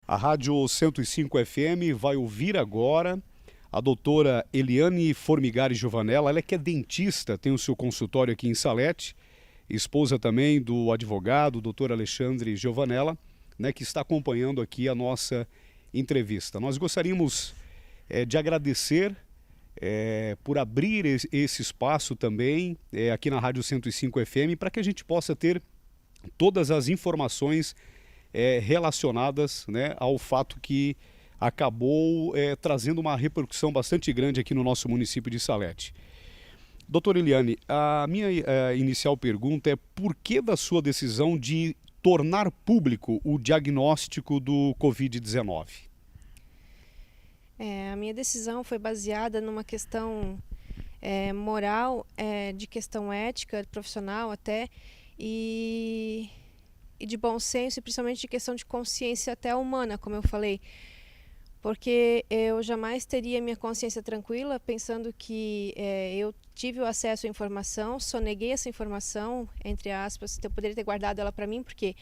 A Rádio 105 FM vai ouvir agora a doutora Eliane Formigari Giovanella. Ela que é dentista, tem o seu consultório aqui em Salete, esposa também do advogado, doutor Alexandre Giovanella, né, que está acompanhando aqui a nossa entrevista. Nós gostaríamos de agradecer por abrir esse espaço também aqui na Rádio 105 FM para que a gente possa ter todas as informações relacionadas, né, ao fato que acabou trazendo uma repercussão bastante grande aqui no nosso município de Salete. Doutora Eliane, a minha inicial pergunta é por que da sua decisão de tornar público o diagnóstico do Covid-19? A minha decisão foi baseada numa questão moral, de questão ética, profissional até, e de bom senso, e principalmente de questão de consciência até humana, como eu falei. Porque eu jamais teria minha consciência tranquila pensando que eu tive o acesso à informação, soneguei essa informação, entre aspas, eu poderia ter guardado ela para mim, porque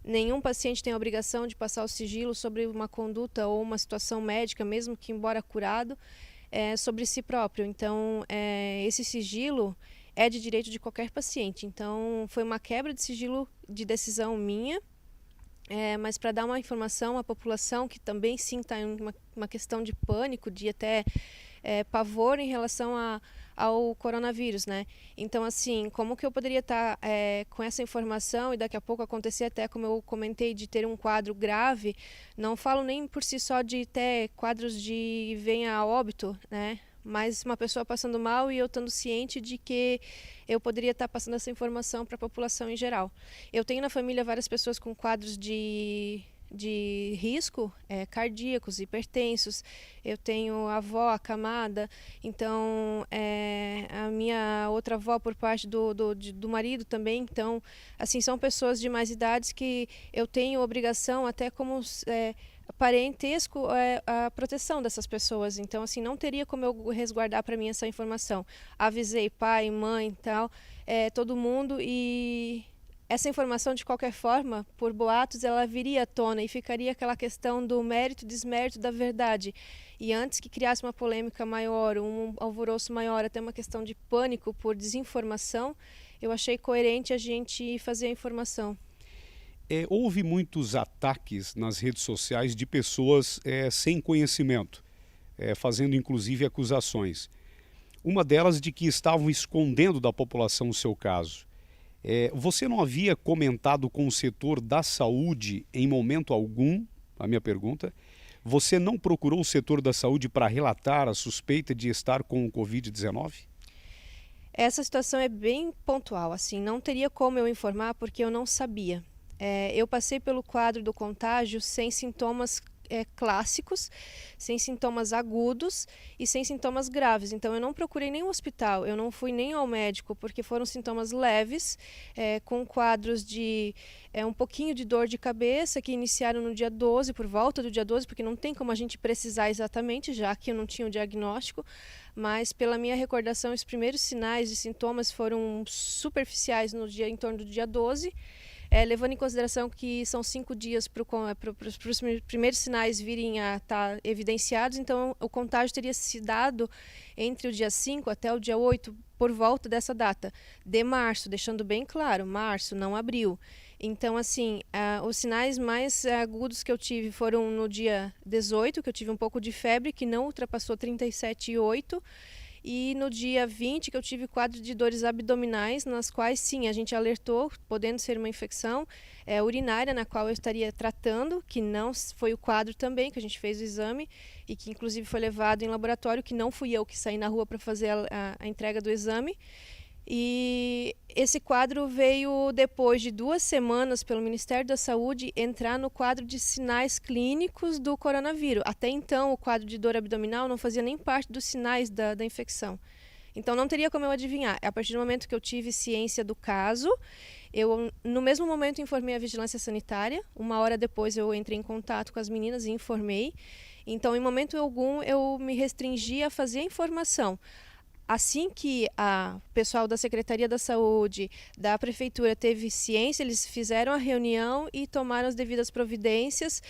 nenhum paciente tem a obrigação de passar o sigilo sobre uma conduta ou uma situação médica, mesmo que embora curado, sobre si próprio. Então, esse sigilo é de direito de qualquer paciente. Então, foi uma quebra de sigilo de decisão minha, mas para dar uma informação à população que também sim está em uma questão de pânico, de até pavor em relação ao coronavírus, né? Então, assim, como que eu poderia estar com essa informação e daqui a pouco acontecer até, como eu comentei, de ter um quadro grave? Não falo nem por si só de ter quadros de venha a óbito, né? Mas uma pessoa passando mal e eu estando ciente de que eu poderia estar passando essa informação para a população em geral. Eu tenho na família várias pessoas com quadros de risco, cardíacos, hipertensos. Eu tenho a avó acamada, então a minha outra avó por parte do marido também. Então, assim, são pessoas de mais idades que eu tenho obrigação, até como parentesco, a proteção dessas pessoas. Então, assim, não teria como eu resguardar para mim essa informação. Avisei pai, mãe, tal, todo mundo, e essa informação, de qualquer forma, por boatos, ela viria à tona e ficaria aquela questão do mérito e desmérito da verdade. E antes que criasse uma polêmica maior, um alvoroço maior, até uma questão de pânico por desinformação, eu achei coerente a gente fazer a informação. Houve muitos ataques nas redes sociais de pessoas sem conhecimento, fazendo inclusive acusações. Uma delas de que estavam escondendo da população o seu caso. Você não havia comentado com o setor da saúde em momento algum, a minha pergunta? Você não procurou o setor da saúde para relatar a suspeita de estar com o Covid-19? Essa situação é bem pontual, assim, não teria como eu informar porque eu não sabia. Eu passei pelo quadro do contágio sem sintomas clássicos, sem sintomas agudos e sem sintomas graves. Então, eu não procurei nenhum hospital, eu não fui nem ao médico, porque foram sintomas leves, com quadros de um pouquinho de dor de cabeça, que iniciaram no dia 12, por volta do dia 12, porque não tem como a gente precisar exatamente, já que eu não tinha o diagnóstico, mas pela minha recordação, os primeiros sinais e sintomas foram superficiais em torno do dia 12, levando em consideração que são 5 dias para os primeiros sinais virem a estar evidenciados. Então, o contágio teria se dado entre o dia 5 até o dia 8, por volta dessa data de março, deixando bem claro, março, não abril. Então, assim, os sinais mais agudos que eu tive foram no dia 18, que eu tive um pouco de febre, que não ultrapassou 37,8, e no dia 20, que eu tive quadro de dores abdominais, nas quais, sim, a gente alertou, podendo ser uma infecção urinária, na qual eu estaria tratando, que não foi o quadro também, que a gente fez o exame, e que inclusive foi levado em laboratório, que não fui eu que saí na rua para fazer a entrega do exame. E esse quadro veio depois de 2 semanas pelo Ministério da Saúde entrar no quadro de sinais clínicos do coronavírus. Até então, o quadro de dor abdominal não fazia nem parte dos sinais da infecção. Então, não teria como eu adivinhar. A partir do momento que eu tive ciência do caso, eu, no mesmo momento, informei a Vigilância Sanitária. 1 hora depois, eu entrei em contato com as meninas e informei. Então, em momento algum, eu me restringi a fazer a informação. Assim que o pessoal da Secretaria da Saúde, da Prefeitura teve ciência, eles fizeram a reunião e tomaram as devidas providências,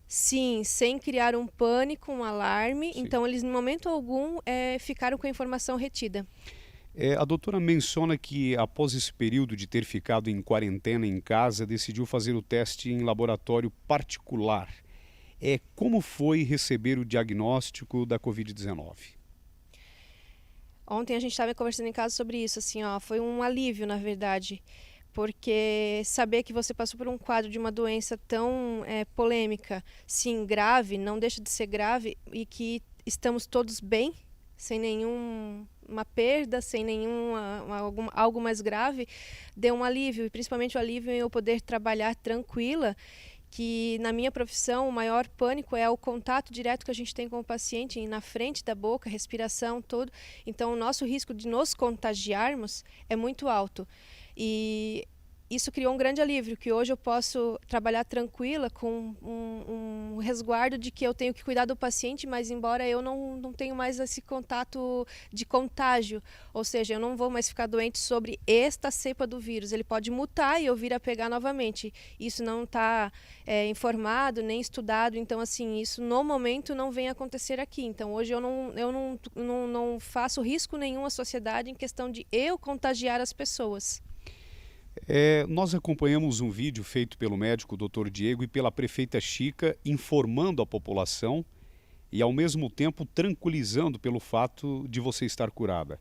Sim, sem criar um pânico, um alarme. Sim. Então, eles, em momento algum, ficaram com a informação retida. A doutora menciona que após esse período de ter ficado em quarentena em casa, decidiu fazer o teste em laboratório particular. Como foi receber o diagnóstico da Covid-19? Ontem a gente estava conversando em casa sobre isso, assim, ó, foi um alívio, na verdade, porque saber que você passou por um quadro de uma doença tão polêmica, sim, grave, não deixa de ser grave, e que estamos todos bem, sem nenhuma perda, sem algo mais grave, deu um alívio, e principalmente o alívio em eu poder trabalhar tranquila, que na minha profissão o maior pânico é o contato direto que a gente tem com o paciente na frente da boca, respiração, tudo. Então o nosso risco de nos contagiarmos é muito alto. E isso criou um grande alívio, que hoje eu posso trabalhar tranquila com um resguardo de que eu tenho que cuidar do paciente, mas embora eu não tenho mais esse contato de contágio, ou seja, eu não vou mais ficar doente sobre esta cepa do vírus, ele pode mutar e eu vir a pegar novamente. Isso não está informado, nem estudado, então assim, isso no momento não vem acontecer aqui. Então hoje eu não faço risco nenhum à sociedade em questão de eu contagiar as pessoas. Nós acompanhamos um vídeo feito pelo médico Dr. Diego e pela prefeita Chica informando a população e ao mesmo tempo tranquilizando pelo fato de você estar curada.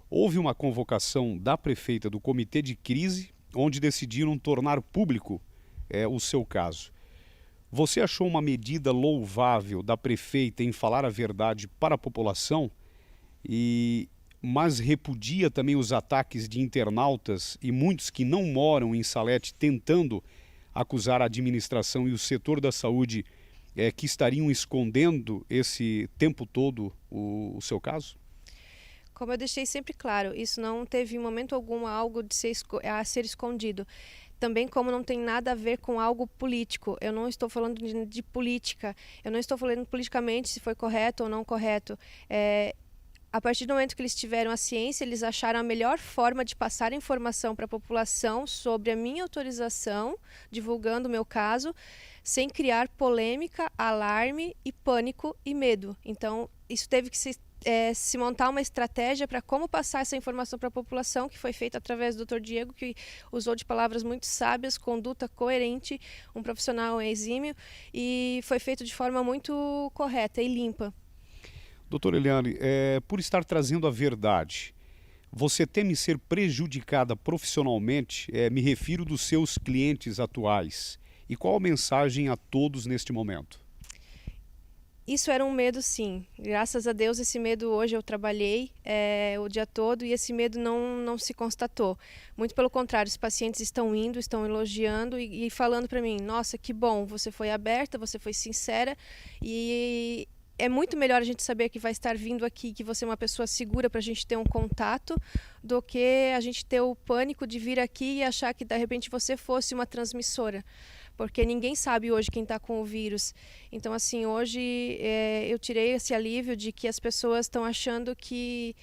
Houve uma convocação da prefeita do comitê de crise, onde decidiram tornar público o seu caso. Você achou uma medida louvável da prefeita em falar a verdade para a população, mas repudia também os ataques de internautas e muitos que não moram em Salete tentando acusar a administração e o setor da saúde que estariam escondendo esse tempo todo o seu caso? Como eu deixei sempre claro, isso não teve em momento algum algo de a ser escondido. Também como não tem nada a ver com algo político. Eu não estou falando de política, eu não estou falando politicamente se foi correto ou não correto. A partir do momento que eles tiveram a ciência, eles acharam a melhor forma de passar informação para a população sobre a minha autorização, divulgando o meu caso, sem criar polêmica, alarme e pânico e medo. Então, isso teve que se montar uma estratégia para como passar essa informação para a população, que foi feita através do Dr. Diego, que usou de palavras muito sábias, conduta coerente, um profissional exímio, e foi feito de forma muito correta e limpa. Doutora Eliane, por estar trazendo a verdade, você teme ser prejudicada profissionalmente? Me refiro dos seus clientes atuais. E qual a mensagem a todos neste momento? Isso era um medo, sim. Graças a Deus, esse medo hoje eu trabalhei o dia todo e esse medo não se constatou. Muito pelo contrário, os pacientes estão indo, estão elogiando e falando para mim, nossa, que bom, você foi aberta, você foi sincera e é muito melhor a gente saber que vai estar vindo aqui, que você é uma pessoa segura para a gente ter um contato, do que a gente ter o pânico de vir aqui e achar que de repente você fosse uma transmissora. Porque ninguém sabe hoje quem está com o vírus. Então, assim, hoje eu tirei esse alívio de que as pessoas estão achando que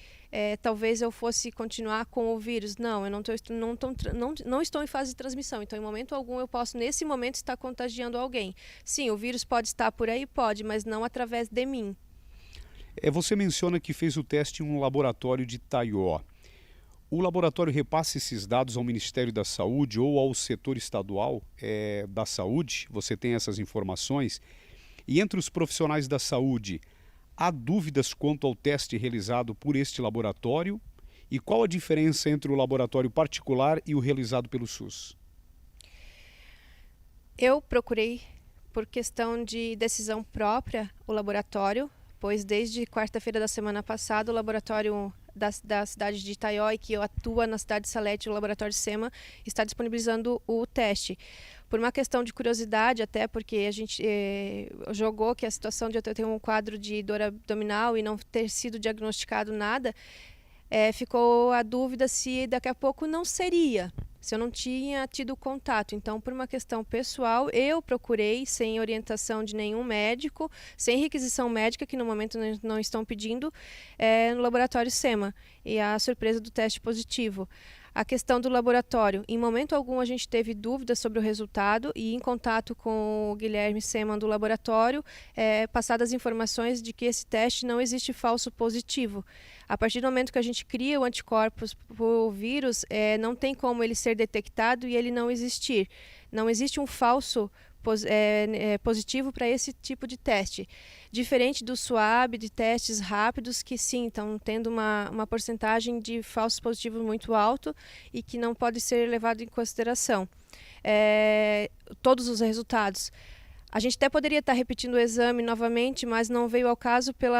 talvez eu fosse continuar com o vírus. Não, eu não estou em fase de transmissão. Então, em momento algum, eu posso, nesse momento, estar contagiando alguém. Sim, o vírus pode estar por aí, pode, mas não através de mim. Você menciona que fez o teste em um laboratório de Taió. O laboratório repassa esses dados ao Ministério da Saúde ou ao setor estadual da saúde? Você tem essas informações? E entre os profissionais da saúde, há dúvidas quanto ao teste realizado por este laboratório? E qual a diferença entre o laboratório particular e o realizado pelo SUS? Eu procurei, por questão de decisão própria, o laboratório, pois desde quarta-feira da semana passada o laboratório da cidade de Itaió, e que eu atuo na cidade de Salete, o laboratório SEMA, está disponibilizando o teste. Por uma questão de curiosidade, até porque a gente jogou que a situação de eu ter um quadro de dor abdominal e não ter sido diagnosticado nada, ficou a dúvida se daqui a pouco não seria, se eu não tinha tido contato. Então, por uma questão pessoal, eu procurei, sem orientação de nenhum médico, sem requisição médica, que no momento não estão pedindo, no laboratório SEMA, e a surpresa do teste positivo. A questão do laboratório, em momento algum a gente teve dúvidas sobre o resultado e em contato com o Guilherme Seman do laboratório, passadas informações de que esse teste não existe falso positivo. A partir do momento que a gente cria o anticorpos para o vírus, não tem como ele ser detectado e ele não existir. Não existe um falso positivo para esse tipo de teste. Diferente do SWAB, de testes rápidos, que sim, estão tendo uma porcentagem de falsos positivos muito alto e que não pode ser levado em consideração. Todos os resultados. A gente até poderia estar repetindo o exame novamente, mas não veio ao caso pelo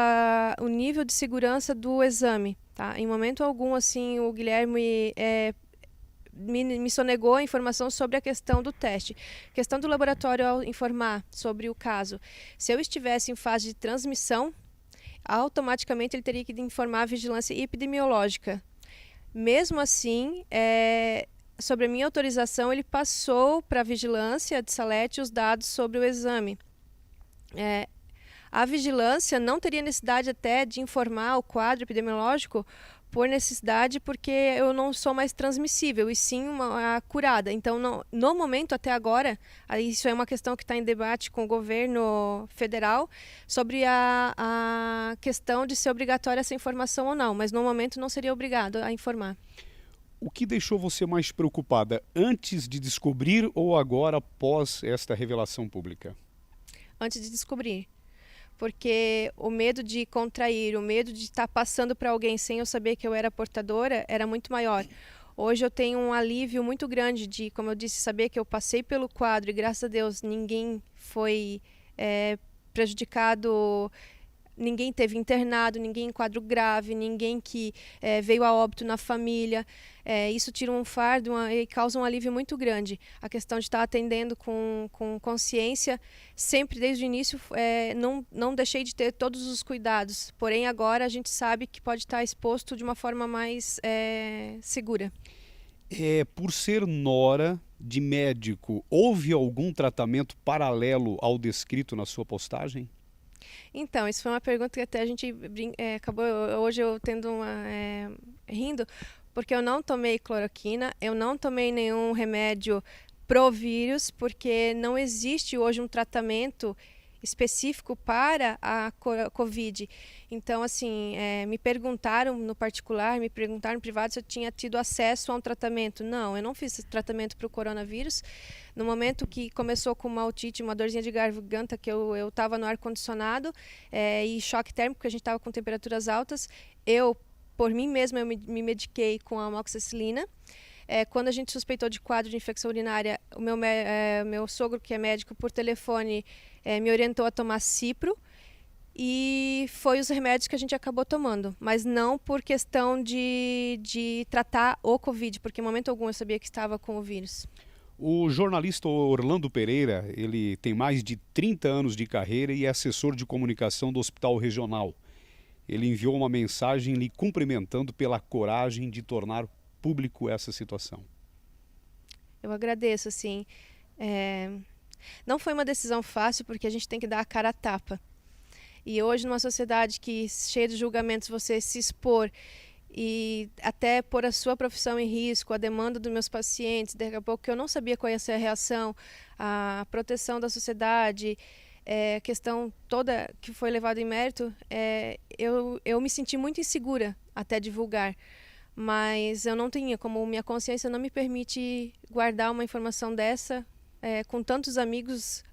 o nível de segurança do exame. Tá? Em momento algum, assim, o Guilherme me sonegou a informação sobre a questão do teste. A questão do laboratório ao informar sobre o caso. Se eu estivesse em fase de transmissão, automaticamente ele teria que informar a vigilância epidemiológica. Mesmo assim, sobre a minha autorização, ele passou para a vigilância de Salete os dados sobre o exame. A vigilância não teria necessidade até de informar o quadro epidemiológico por necessidade, porque eu não sou mais transmissível, e sim uma curada. Então, no momento, até agora, isso é uma questão que está em debate com o governo federal, sobre a questão de ser obrigatória essa informação ou não, mas no momento não seria obrigado a informar. O que deixou você mais preocupada, antes de descobrir ou agora após esta revelação pública? Antes de descobrir. Porque o medo de contrair, o medo de estar passando para alguém sem eu saber que eu era portadora, era muito maior. Hoje eu tenho um alívio muito grande de, como eu disse, saber que eu passei pelo quadro e, graças a Deus, ninguém foi prejudicado, ninguém teve internado, ninguém em quadro grave, ninguém que veio a óbito na família. Isso tira um fardo e causa um alívio muito grande. A questão de estar atendendo com consciência, sempre desde o início, não deixei de ter todos os cuidados. Porém, agora a gente sabe que pode estar exposto de uma forma mais segura. Por ser nora de médico, houve algum tratamento paralelo ao descrito na sua postagem? Então, isso foi uma pergunta que até a gente acabou hoje eu tendo rindo, porque eu não tomei cloroquina, eu não tomei nenhum remédio pro vírus, porque não existe hoje um tratamento específico para a Covid. Então, assim, me perguntaram no particular, me perguntaram no privado se eu tinha tido acesso a um tratamento. Não, eu não fiz esse tratamento para o coronavírus. No momento que começou com uma otite, uma dorzinha de garganta, que eu estava no ar-condicionado e choque térmico, porque a gente estava com temperaturas altas, por mim mesma, eu me mediquei com a amoxicilina. Quando a gente suspeitou de quadro de infecção urinária, o meu sogro, que é médico, por telefone, me orientou a tomar cipro, e foi os remédios que a gente acabou tomando, mas não por questão de tratar o Covid, porque em momento algum eu sabia que estava com o vírus. O jornalista Orlando Pereira, ele tem mais de 30 anos de carreira e é assessor de comunicação do Hospital Regional. Ele enviou uma mensagem lhe cumprimentando pela coragem de tornar público essa situação. Eu agradeço, assim. Não foi uma decisão fácil, porque a gente tem que dar a cara a tapa. E hoje, numa sociedade cheia de julgamentos, você se expor e até pôr a sua profissão em risco, a demanda dos meus pacientes, daqui a pouco eu não sabia qual ia ser a reação, a proteção da sociedade, a questão toda que foi levada em mérito, eu me senti muito insegura até divulgar. Mas eu não tinha, como minha consciência não me permite guardar uma informação dessa, com tantos amigos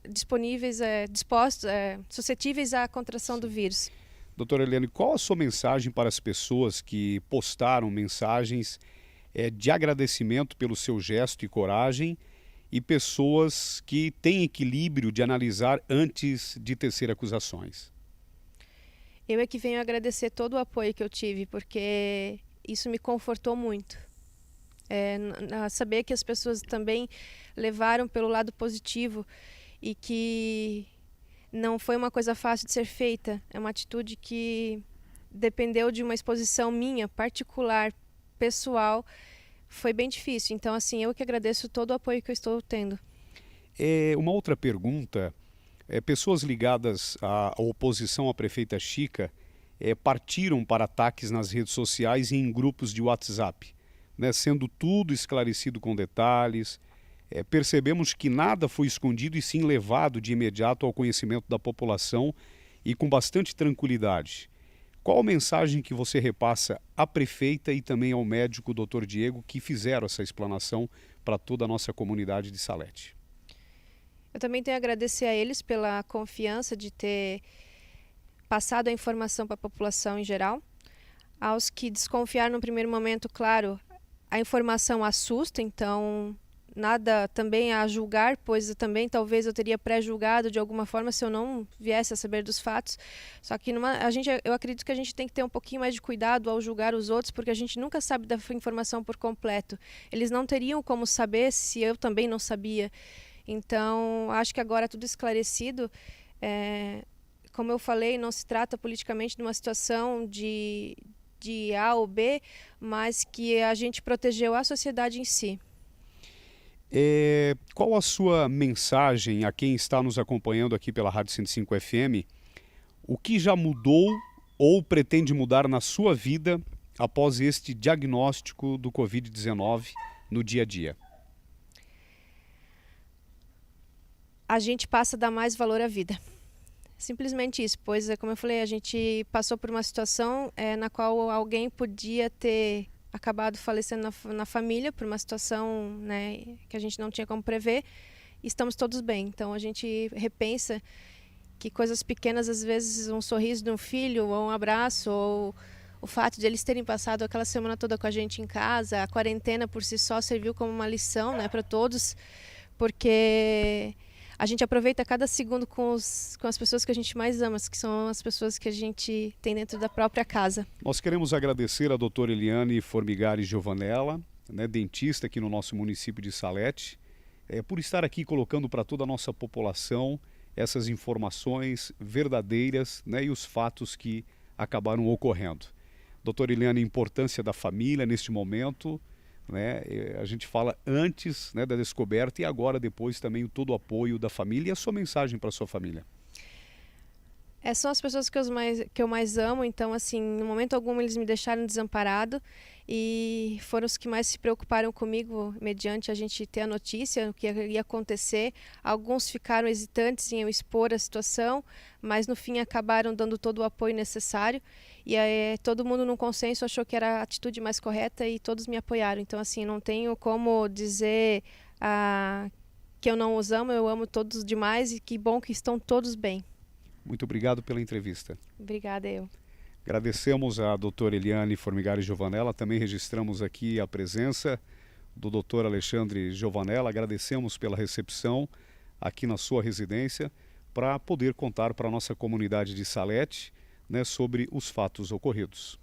disponíveis, dispostos, suscetíveis à contração do vírus. Doutora Eliane, qual a sua mensagem para as pessoas que postaram mensagens de agradecimento pelo seu gesto e coragem, e pessoas que têm equilíbrio de analisar antes de tecer acusações? Eu é que venho agradecer todo o apoio que eu tive, porque isso me confortou muito. Saber que as pessoas também levaram pelo lado positivo e que não foi uma coisa fácil de ser feita. É uma atitude que dependeu de uma exposição minha, particular, pessoal. Foi bem difícil. Então, assim, eu que agradeço todo o apoio que eu estou tendo. Uma outra pergunta. Pessoas ligadas à oposição à prefeita Chica partiram para ataques nas redes sociais e em grupos de WhatsApp. né, sendo tudo esclarecido com detalhes. Percebemos que nada foi escondido e sim levado de imediato ao conhecimento da população e com bastante tranquilidade. Qual a mensagem que você repassa à prefeita e também ao médico Dr. Diego, que fizeram essa explanação para toda a nossa comunidade de Salete? Eu também tenho a agradecer a eles pela confiança de ter passado a informação para a população em geral. Aos que desconfiaram no primeiro momento, claro, a informação assusta, então nada também a julgar, pois também talvez eu teria pré-julgado de alguma forma se eu não viesse a saber dos fatos. Só que eu acredito que a gente tem que ter um pouquinho mais de cuidado ao julgar os outros, porque a gente nunca sabe da informação por completo. Eles não teriam como saber se eu também não sabia. Então, acho que agora tudo esclarecido. Como eu falei, não se trata politicamente de uma situação de A ou B, mas que a gente protegeu a sociedade em si. Qual a sua mensagem a quem está nos acompanhando aqui pela Rádio 105 FM? O que já mudou ou pretende mudar na sua vida após este diagnóstico do Covid-19 no dia a dia? A gente passa a dar mais valor à vida. Simplesmente isso, pois, como eu falei, a gente passou por uma situação na qual alguém podia ter acabado falecendo na família por uma situação, né, que a gente não tinha como prever, e estamos todos bem. Então a gente repensa que coisas pequenas, às vezes um sorriso de um filho, ou um abraço, ou o fato de eles terem passado aquela semana toda com a gente em casa, a quarentena por si só serviu como uma lição, né, para todos, porque a gente aproveita cada segundo com as pessoas que a gente mais ama, que são as pessoas que a gente tem dentro da própria casa. Nós queremos agradecer a doutora Eliane Formigari Giovanella, né, dentista aqui no nosso município de Salete, por estar aqui colocando para toda a nossa população essas informações verdadeiras, né, e os fatos que acabaram ocorrendo. Doutora Eliane, a importância da família neste momento, né, a gente fala antes, né, da descoberta e agora depois também todo o apoio da família e a sua mensagem para a sua família. São as pessoas que eu mais amo, então assim, no momento algum eles me deixaram desamparado e foram os que mais se preocuparam comigo mediante a gente ter a notícia do que ia acontecer. Alguns ficaram hesitantes em eu expor a situação, mas no fim acabaram dando todo o apoio necessário e todo mundo num consenso achou que era a atitude mais correta e todos me apoiaram. Então assim, não tenho como dizer que eu não os amo, eu amo todos demais e que bom que estão todos bem. Muito obrigado pela entrevista. Obrigada, eu. Agradecemos a doutora Eliane Formigari Giovanella, também registramos aqui a presença do doutor Alexandre Giovanella, agradecemos pela recepção aqui na sua residência para poder contar para a nossa comunidade de Salete, né, sobre os fatos ocorridos.